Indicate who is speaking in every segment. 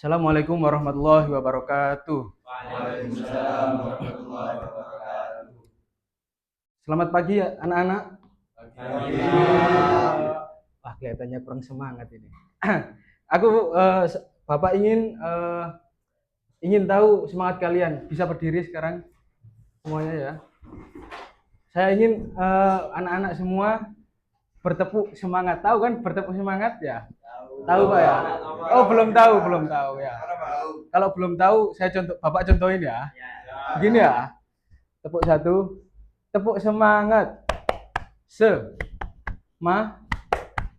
Speaker 1: Assalamualaikum warahmatullahi wabarakatuh.
Speaker 2: Waalaikumsalam warahmatullahi wabarakatuh.
Speaker 1: Selamat pagi ya anak-anak.
Speaker 2: Pagi.
Speaker 1: Wah, kelihatannya kurang semangat ini. Aku Bapak ingin tahu semangat kalian. Bisa berdiri sekarang semuanya ya. Saya ingin anak-anak semua bertepuk semangat. Tahu kan bertepuk semangat ya? Tahu Pak ya? Oh, belum tahu ya. Kalau belum tahu, Bapak contohin ya. Begini ya. Tepuk satu, tepuk semangat.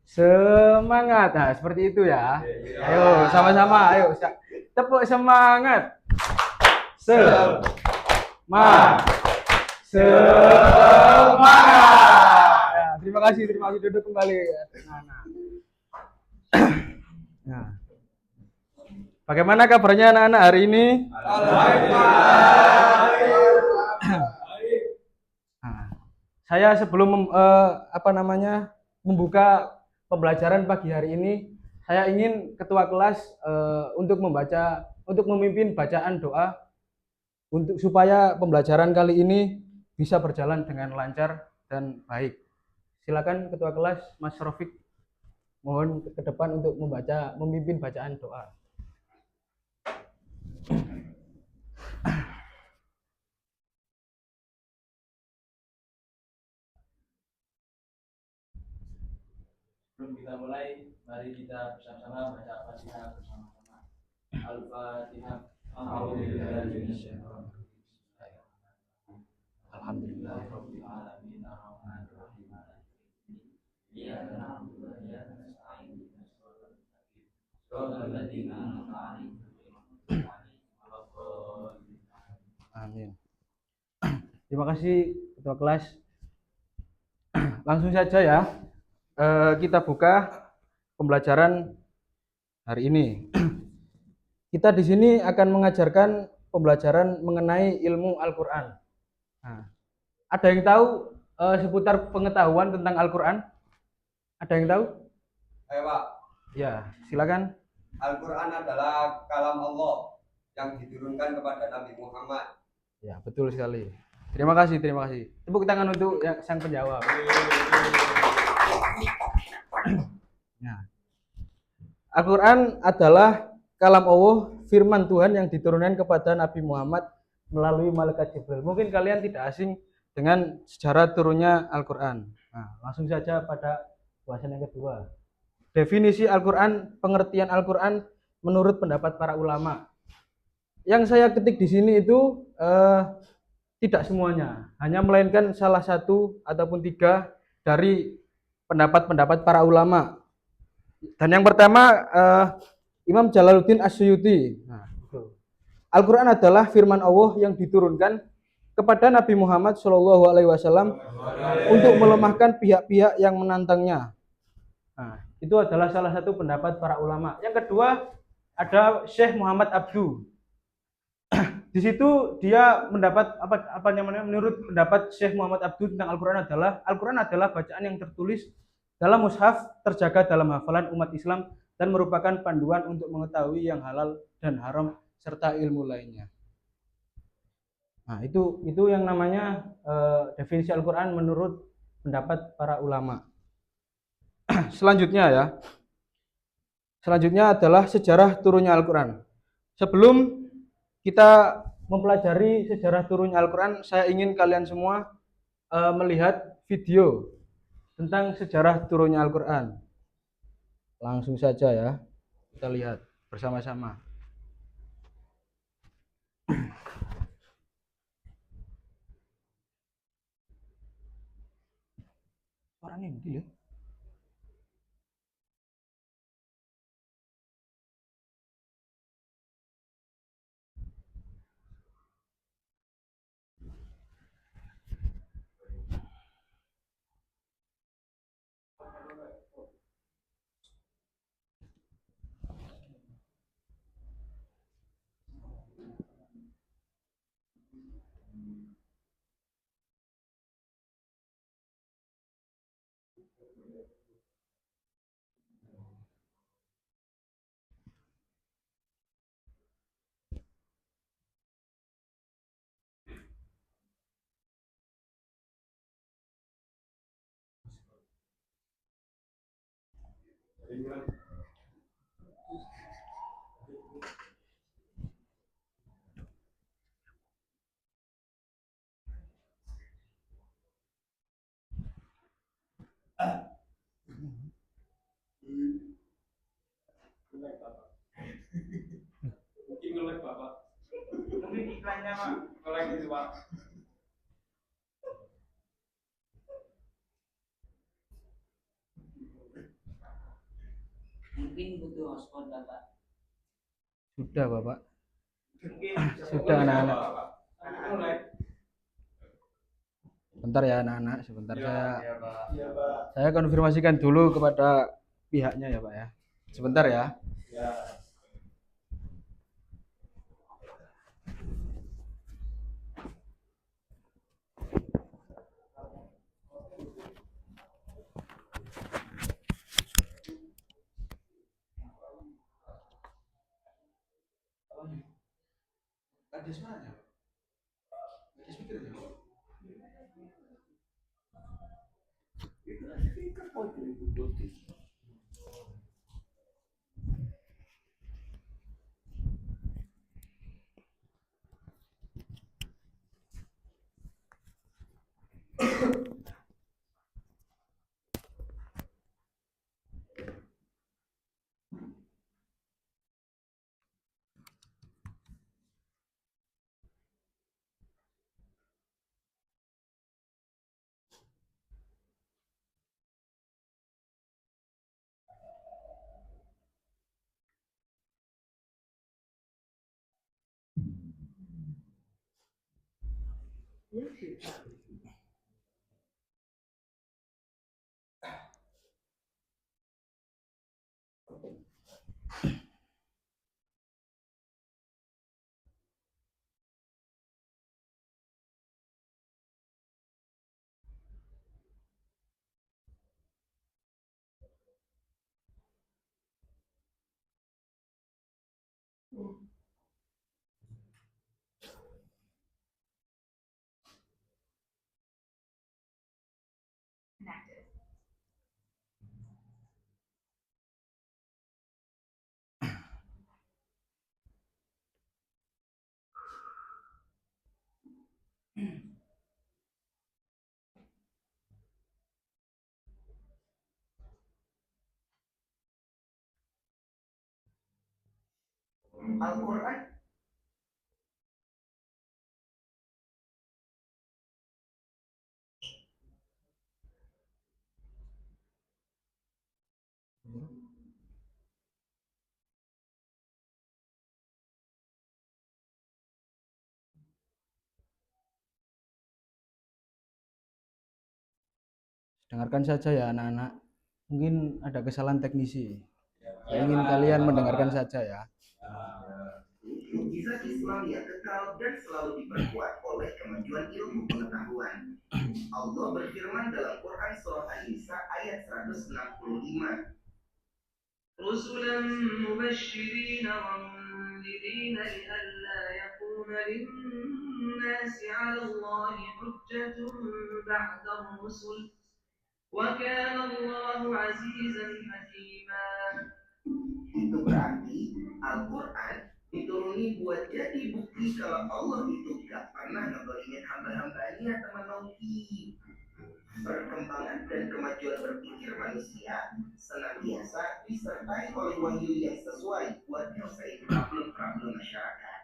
Speaker 1: Semangat. Nah, seperti itu ya. Ayo, sama-sama. Ayo, tepuk semangat. Semangat. Ya, terima kasih duduk kembali. Nah. Bagaimana kabarnya anak-anak hari ini? Nah, saya sebelum membuka pembelajaran pagi hari ini, saya ingin ketua kelas untuk memimpin bacaan doa supaya pembelajaran kali ini bisa berjalan dengan lancar dan baik. Silakan ketua kelas Mas Rofik, mohon ke depan untuk memimpin bacaan doa.
Speaker 2: Sebelum kita mulai, mari kita bersama-sama baca Al-Fatihah bersama-sama. Al-Fatihah. Alhamdulillahirabbil alamin arrahmanir rahim. Iyyaka na'budu wa iyyaka nasta'in. Shiratal ladzina an'amta 'alaihim ghairil maghdubi 'alaihim.
Speaker 1: Amin. Terima kasih ketua kelas. Langsung saja ya. Kita buka pembelajaran hari ini. Kita di sini akan mengajarkan pembelajaran mengenai ilmu Al-Quran. Nah, ada yang tahu seputar pengetahuan tentang Al-Quran? Ada yang tahu?
Speaker 3: Ayo Pak.
Speaker 1: Ya, silakan.
Speaker 3: Al-Quran adalah kalam Allah yang diturunkan kepada Nabi Muhammad.
Speaker 1: Ya, betul sekali. Terima kasih. Tepuk tangan untuk sang penjawab. Nah, Al-Quran adalah kalam Allah, firman Tuhan yang diturunkan kepada Nabi Muhammad melalui malaikat Jibril. Mungkin kalian tidak asing dengan sejarah turunnya Al-Quran. Nah, langsung saja pada bahasan yang kedua. Definisi Al-Quran, pengertian Al-Quran menurut pendapat para ulama. Yang saya ketik di sini itu tidak semuanya, hanya melainkan salah satu ataupun tiga dari pendapat-pendapat para ulama. Dan yang pertama Imam Jalaluddin As-Suyuti. Nah, Al-Quran adalah firman Allah yang diturunkan kepada Nabi Muhammad SAW untuk melemahkan pihak-pihak yang menantangnya. Nah, itu adalah salah satu pendapat para ulama. Yang kedua ada Syekh Muhammad Abdu. Di situ dia mendapat menurut pendapat Syekh Muhammad Abdu tentang Al-Quran adalah bacaan yang tertulis dalam mushaf, terjaga dalam hafalan umat Islam dan merupakan panduan untuk mengetahui yang halal dan haram serta ilmu lainnya. Nah, itu yang namanya definisi Al-Quran menurut pendapat para ulama. Selanjutnya adalah sejarah turunnya Al-Quran. Sebelum kita mempelajari sejarah turunnya Al-Quran, saya ingin kalian semua melihat video tentang sejarah turunnya Al-Quran. Langsung saja ya, kita lihat bersama-sama. Orang ini ya.
Speaker 2: Mungkin ngelek Bapak. Mungkin iklannya Pak. Ngelek itu Pak. Mungkin butuh hotspot Bapak.
Speaker 1: Sudah, Bapak.
Speaker 2: Mungkin
Speaker 1: Sudah, anak-anak.
Speaker 2: Ngelek.
Speaker 1: Bentar ya anak-anak, sebentar
Speaker 2: Iya, Pak.
Speaker 1: saya konfirmasikan dulu kepada pihaknya ya Pak ya. Sebentar ya.
Speaker 2: Ya.
Speaker 3: Ada suaranya. Ada speakernya. Al-Quran
Speaker 1: Dengarkan saja ya anak-anak. Mungkin ada kesalahan teknisi. Saya ingin kalian mendengarkan saja ya.
Speaker 3: mukjizat Islam yang kekal dan selalu diperkuat oleh kemajuan ilmu pengetahuan. Allah berfirman dalam Quran surah An-Nisa ayat 165. رسلا مبشرين ومنذرين لئلا يكون للناس على الله حجة بعد الرسل وكان الله عزيزا حكيما. Itu berarti Al-Quran dituruni buat jadi bukti kalau Allah itu gak pernah ngedolimin hamba-hambanya teman Nauki. Perkembangan dan kemajuan berpikir manusia senantiasa disertai oleh wahyu yang sesuai buat nyelesain problem-problem masyarakat.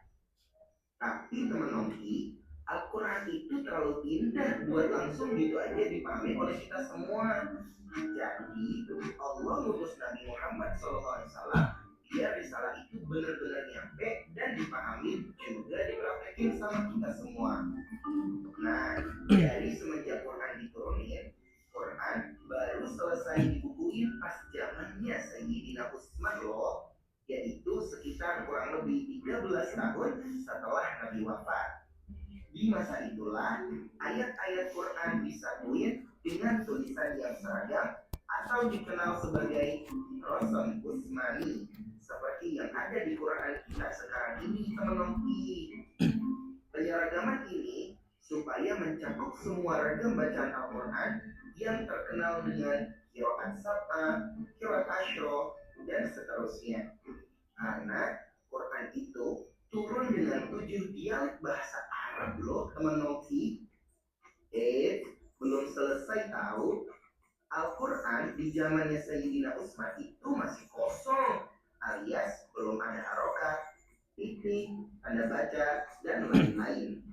Speaker 3: Tapi teman Nongki, Al-Quran itu terlalu indah buat langsung gitu aja dipahami oleh kita semua. Jadi Allah ngutus Nabi Muhammad SAW biar risalah itu benar-benar nyampe dan dipahami juga dipraktekin sama kita semua. Nah, dari semenjak Quran diturunin, Quran baru selesai dibukuin pas zamannya Sayyidina Utsman loh, yaitu sekitar kurang lebih 13 tahun setelah Nabi wafat. Di masa itulah ayat-ayat Quran disatuin dengan tulisan yang seragam atau dikenal sebagai Rasul Utsmani seperti yang ada di Quran kita sekarang ini, teman-teman. Penyeragaman ini supaya mencakup semua ragam bacaan Al-Quran yang terkenal dengan qiraat sab'a, qiraat asyra, dan seterusnya. Karena Quran itu turun dengan 7 dialek bahasa Arab loh teman Noki. Belum selesai tahu, Al-Quran di zamannya Sayyidina Utsman itu masih kosong, alias belum ada harokat, titik, tanda baca, dan lain-lain.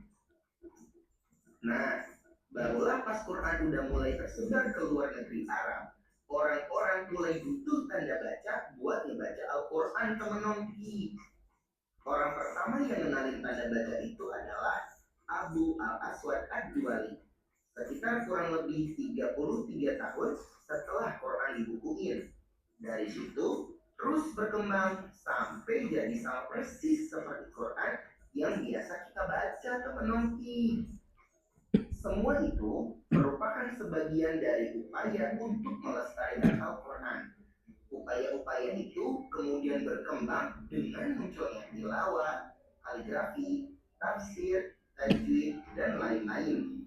Speaker 3: Nah, barulah pas Quran udah mulai tersebar ke luar negeri Arab, orang-orang mulai butuh tanda baca buat ngebaca Al-Quran teman Noki. Orang pertama yang kenalin tanda baca itu adalah Abu Al-Aswad Ad-Duali, sekitar kurang lebih 33 tahun setelah Quran dibukuin. Dari situ terus berkembang sampai jadi sama persis seperti Quran yang biasa kita baca teman Nongki. Semua itu merupakan sebagian dari upaya untuk melestarikan Al-Quran. Upaya-upaya itu kemudian berkembang dengan munculnya tilawah, kaligrafi, tafsir, tajwid, dan lain-lain.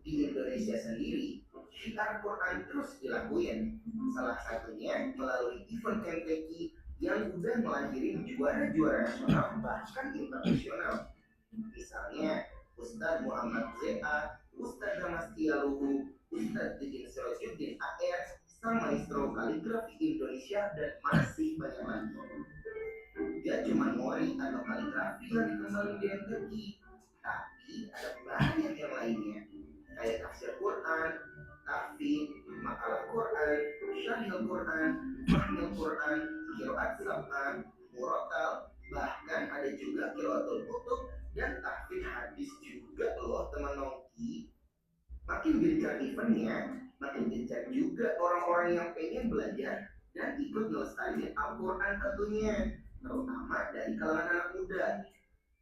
Speaker 3: Di Indonesia sendiri, syiar Quran terus dilakuin. Salah satunya melalui event MTQ yang udah melahirin juara-juara nasional bahkan internasional. Misalnya Ustadz Muhammad Z.A., Ustadz Ramastia Luhu, Ustadz Didin Sirajuddin AR, sang maestro kaligrafi Indonesia, dan masih banyak lagi. Gak cuma mori atau kaligrafi yang dikembangin di MTQ, tapi ada banyak yang lainnya, kayak tafsir Quran, tahfidz, makalah Quran, syarhil Quran, fahmil Quran, qiraat sab'a, murattal, bahkan ada juga qiraatul kutub dan tahfidz hadis juga loh teman Nongki. Makin gencar eventnya, makin gencar juga orang-orang yang pengen belajar dan ikut melestarikan Al-Quran tentunya, terutama dari kalangan anak muda.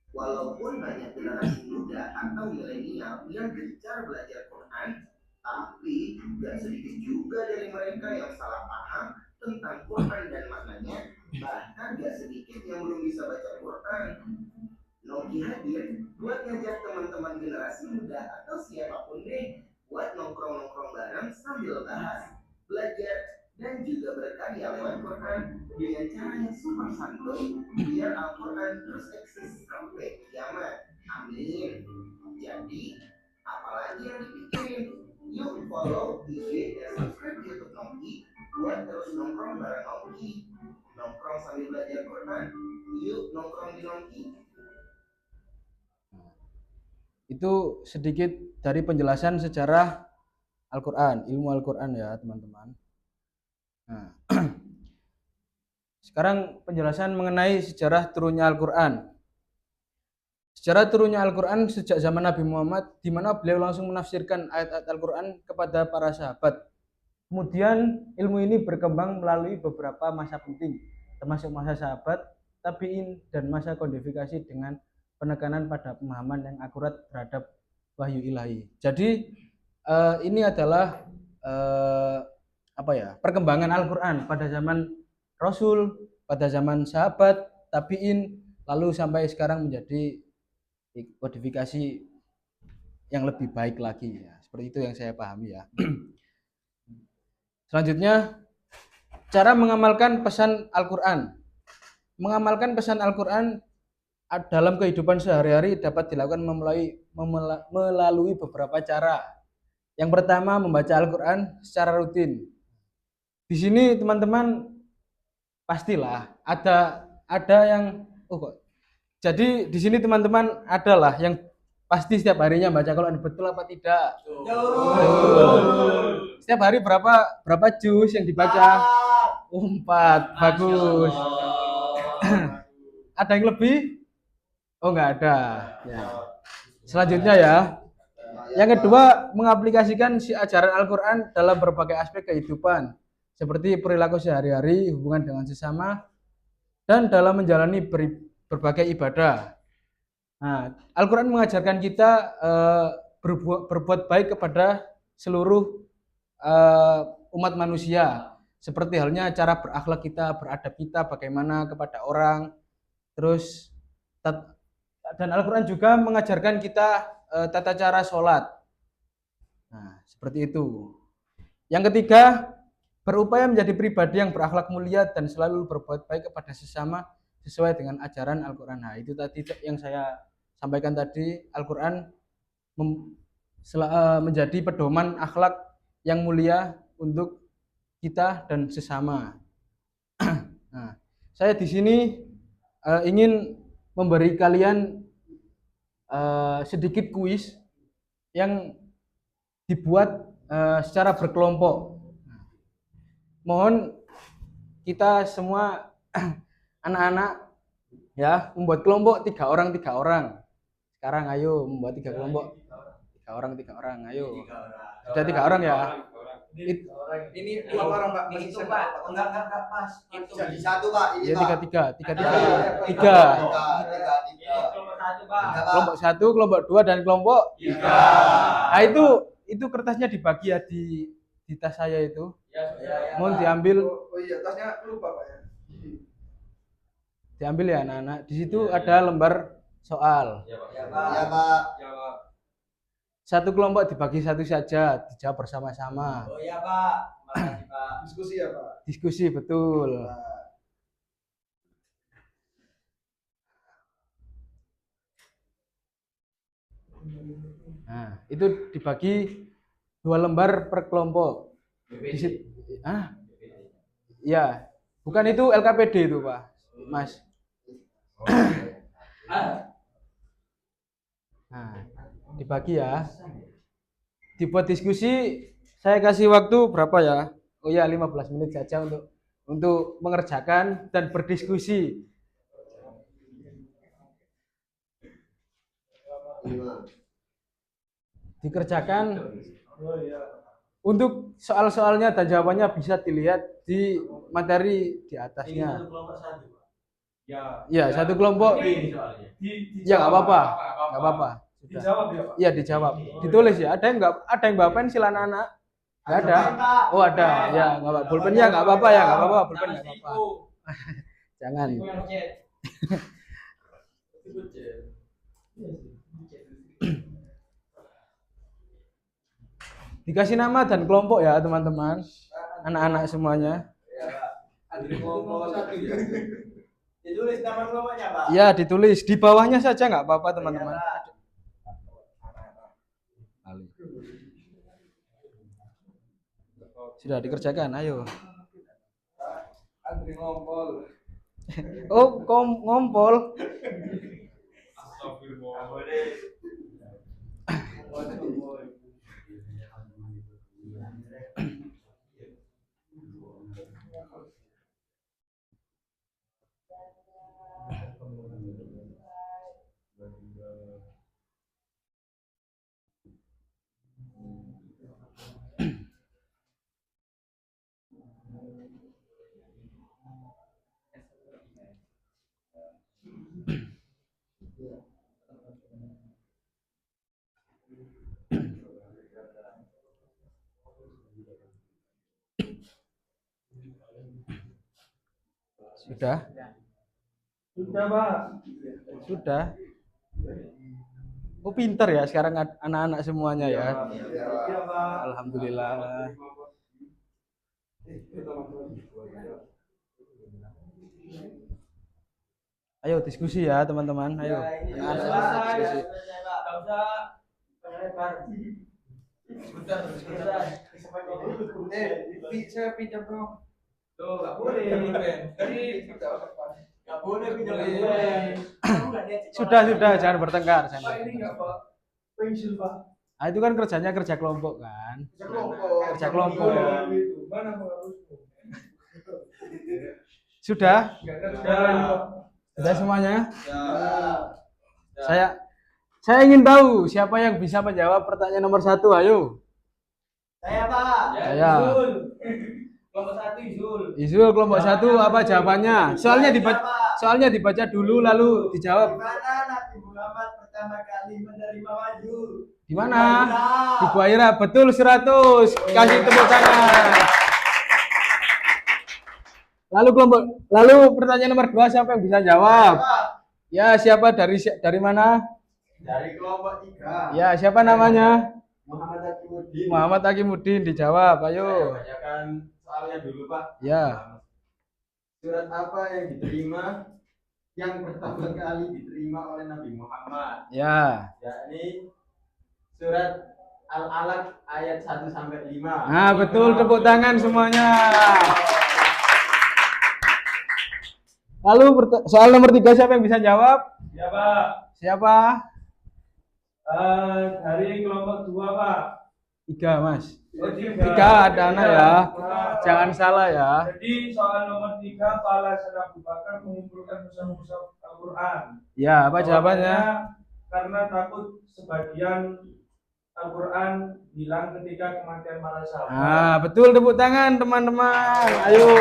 Speaker 3: Walaupun banyak generasi muda atau milenial yang gencar belajar Quran, tapi gak sedikit juga dari mereka yang salah paham tentang Quran dan maknanya, bahkan gak sedikit yang belum bisa baca Quran. Noki hadir buat ngajak teman-teman generasi muda atau siapapun deh buat nongkrong-nongkrong bareng sambil bahas, belajar, dan juga berkarya lewat Quran dengan cara yang super santuy biar Al-Quran terus eksis sampai kiamat. Amin. Jadi, apalagi yang dipikirin? Yuk follow IG dan subscribe YouTube Noki buat terus nongkrong bareng Noki. Nongkrong sambil belajar Quran. Yuk nongkrong di Noki.
Speaker 1: Itu sedikit dari penjelasan sejarah Al-Quran, ilmu Al-Quran ya teman-teman. Nah, sekarang penjelasan mengenai sejarah turunnya Al-Quran. Sejarah turunnya Al-Quran sejak zaman Nabi Muhammad, di mana beliau langsung menafsirkan ayat-ayat Al-Quran kepada para sahabat. Kemudian ilmu ini berkembang melalui beberapa masa penting, termasuk masa sahabat, tabi'in, dan masa kodifikasi dengan penekanan pada pemahaman yang akurat terhadap wahyu ilahi. Jadi ini adalah perkembangan Al-Quran pada zaman Rasul, pada zaman sahabat, tabi'in, lalu sampai sekarang menjadi kodifikasi yang lebih baik lagi ya. Seperti itu yang saya pahami ya. Selanjutnya, cara mengamalkan pesan Al-Quran. Mengamalkan pesan Al-Quran dalam kehidupan sehari-hari dapat dilakukan melalui beberapa cara. Yang pertama, membaca Al-Quran secara rutin. Di sini teman-teman pastilah ada yang jadi di sini teman-teman adalah yang pasti setiap harinya baca Quran, betul apa tidak? Setiap hari berapa juz yang dibaca? 4. Bagus. Ada yang lebih? Oh, enggak ada. Ya. Selanjutnya ya. Yang kedua, mengaplikasikan si ajaran Al-Quran dalam berbagai aspek kehidupan, seperti perilaku sehari-hari, hubungan dengan sesama, dan dalam menjalani berbagai ibadah. Nah, Al-Quran mengajarkan kita berbuat baik kepada seluruh umat manusia, seperti halnya cara berakhlak kita, beradab kita, bagaimana kepada orang. Terus dan Al-Quran juga mengajarkan kita tata cara sholat. Nah, seperti itu. Yang ketiga, berupaya menjadi pribadi yang berakhlak mulia dan selalu berbuat baik kepada sesama sesuai dengan ajaran Al-Quran. Nah, itu tadi yang saya sampaikan tadi, Al-Quran menjadi pedoman akhlak yang mulia untuk kita dan sesama. Nah, saya di sini ingin memberi kalian sedikit kuis yang dibuat secara berkelompok. Mohon kita semua anak-anak ya membuat kelompok 3 orang 3 orang. Sekarang ayo membuat 3 kelompok 3 orang ayo. Sudah 3 orang ya.
Speaker 2: Ini 2 orang Pak.
Speaker 4: Itu Pak. Enggak pas. Itu
Speaker 2: Jadi 1 Pak. Ini
Speaker 1: Ya
Speaker 2: Pak.
Speaker 1: 3.
Speaker 4: Kelompok 1 Pak.
Speaker 1: Kelompok 1, kelompok 2 dan kelompok
Speaker 4: 3.
Speaker 1: Nah, itu kertasnya dibagi ya di tas saya itu.
Speaker 4: Ya.
Speaker 1: Mohon diambil.
Speaker 2: Oh iya, tasnya lupa Pak ya.
Speaker 1: Diambil ya anak-anak. Di situ ada lembar soal.
Speaker 4: Ya, Pak.
Speaker 2: Iya Pak.
Speaker 1: Satu kelompok dibagi satu saja, dijawab bersama-sama.
Speaker 4: Oh iya, Pak. Makasih, Pak.
Speaker 2: Diskusi ya Pak.
Speaker 1: Diskusi betul. Nah, itu dibagi 2 lembar per kelompok. Di situ, ya, bukan itu LKPD itu Pak, Mas. Nah, dibagi ya. Dibuat diskusi, saya kasih waktu berapa ya? Oh ya, 15 menit saja untuk mengerjakan dan berdiskusi. Dikerjakan. Untuk soal-soalnya dan jawabannya bisa dilihat di materi di atasnya. Ya, satu kelompok. Ya nggak apa-apa, nggak apa-apa.
Speaker 2: Dijawab ya Pak.
Speaker 1: Iya dijawab, ditulis ya. Ada yang bawa pensil anak-anak? Nggak ada. Oh ada, ya nggak apa. Pulpennya nggak apa-apa ya, nggak apa-apa. Pulpen nggak apa-apa. Jangan. Dikasih nama dan kelompok ya teman-teman, anak-anak semuanya.
Speaker 4: Ditulis nama kelompoknya, Pak.
Speaker 1: Ya ditulis di bawahnya saja nggak apa-apa teman-teman. Sudah dikerjakan, ayo.
Speaker 2: Andri ngompol.
Speaker 1: Oh, ngompol. Sudah?
Speaker 2: Sudah Pak.
Speaker 1: Sudah. Oh pinter ya sekarang anak-anak semuanya ya.
Speaker 2: Iya Pak.
Speaker 1: Alhamdulillah. Ayo diskusi ya teman-teman. Ayo. Anak-anak diskusi.
Speaker 2: Saya pinjam dong.
Speaker 4: Tuh, nggak boleh. Nggak boleh pinjam pulpen.
Speaker 1: Sudah, jangan bertengkar.
Speaker 2: Pak ini nggak Pak. Pensil Pak.
Speaker 1: Ah, itu kan kerja kelompok kan.
Speaker 2: Kerja
Speaker 1: Kerja kelompok.
Speaker 2: Mana harusnya?
Speaker 1: Sudah?
Speaker 2: Sudah.
Speaker 1: Sudah semuanya? Saya ingin tahu siapa yang bisa menjawab pertanyaan nomor 1. Ayo.
Speaker 4: Saya, Pak.
Speaker 1: Saya.
Speaker 4: Kelompok 1 Izul.
Speaker 1: Izul kelompok 1 apa jawabannya? Soalnya dibaca dulu lalu dijawab.
Speaker 4: Di mana Nabi Muhammad pertama kali menerima wahyu?
Speaker 1: Di mana? Di Buaira. Betul 100. Kasih tepuk tangan. Lalu pertanyaan nomor 2 siapa yang bisa jawab? Ya, siapa dari mana?
Speaker 4: Dari kelompok 3.
Speaker 1: Ya, siapa namanya?
Speaker 4: Muhammad Hakimuddin.
Speaker 1: Muhammad Hakimuddin dijawab, ayo.
Speaker 4: Bacakan soalnya dulu, Pak.
Speaker 1: Ya.
Speaker 4: Surat apa yang pertama kali diterima oleh Nabi Muhammad?
Speaker 1: Ya.
Speaker 4: Yakni surat Al-Alaq ayat 1 sampai 5.
Speaker 1: Nah, betul, tepuk tangan semuanya. Lalu soal nomor 3 siapa yang bisa jawab?
Speaker 2: Ya Pak.
Speaker 1: Siapa?
Speaker 2: Dari kelompok 2 Pak.
Speaker 1: 3, Mas.
Speaker 2: Oh,
Speaker 1: 3 ada anak ya. Jangan salah ya.
Speaker 2: Jadi soal nomor 3 Pak Hasan Abu Bakar mengumpulkan mushaf-mushaf Al-Quran.
Speaker 1: Ya, apa jawabannya?
Speaker 2: Karena takut sebagian Al-Quran hilang ketika kematian para sahabat.
Speaker 1: Nah, betul, tepuk tangan teman-teman. Ayo.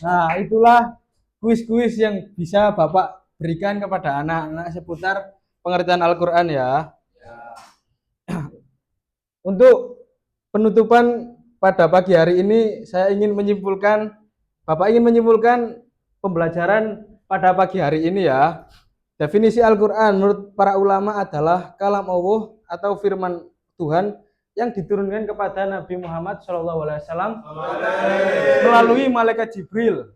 Speaker 1: Nah, itulah kuis-kuis yang bisa Bapak berikan kepada anak-anak seputar pengertian Al-Quran ya. Untuk penutupan pada pagi hari ini, saya ingin menyimpulkan, Bapak ingin menyimpulkan pembelajaran pada pagi hari ini ya. Definisi Al-Quran menurut para ulama adalah kalam Allah atau firman Tuhan yang diturunkan kepada Nabi Muhammad SAW melalui malaikat Jibril.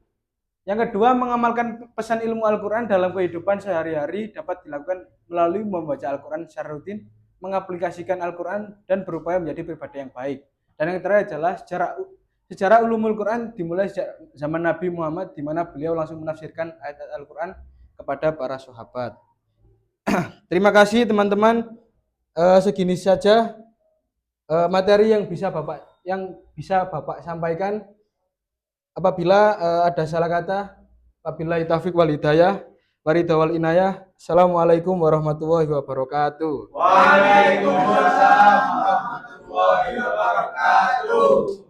Speaker 1: Yang kedua, mengamalkan pesan ilmu Al-Quran dalam kehidupan sehari-hari dapat dilakukan melalui membaca Al-Quran secara rutin, mengaplikasikan Al-Quran, dan berupaya menjadi pribadi yang baik. Dan yang terakhir adalah sejarah ulumul Quran dimulai sejak zaman Nabi Muhammad, di mana beliau langsung menafsirkan ayat Al-Quran kepada para sahabat. Terima kasih teman-teman. Segini saja materi yang bisa Bapak sampaikan. Apabila ada salah kata, wabillahi taufiq wal hidayah, waridawal inayah. Assalamualaikum warahmatullahi wabarakatuh.
Speaker 4: Waalaikumsalam warahmatullahi wabarakatuh.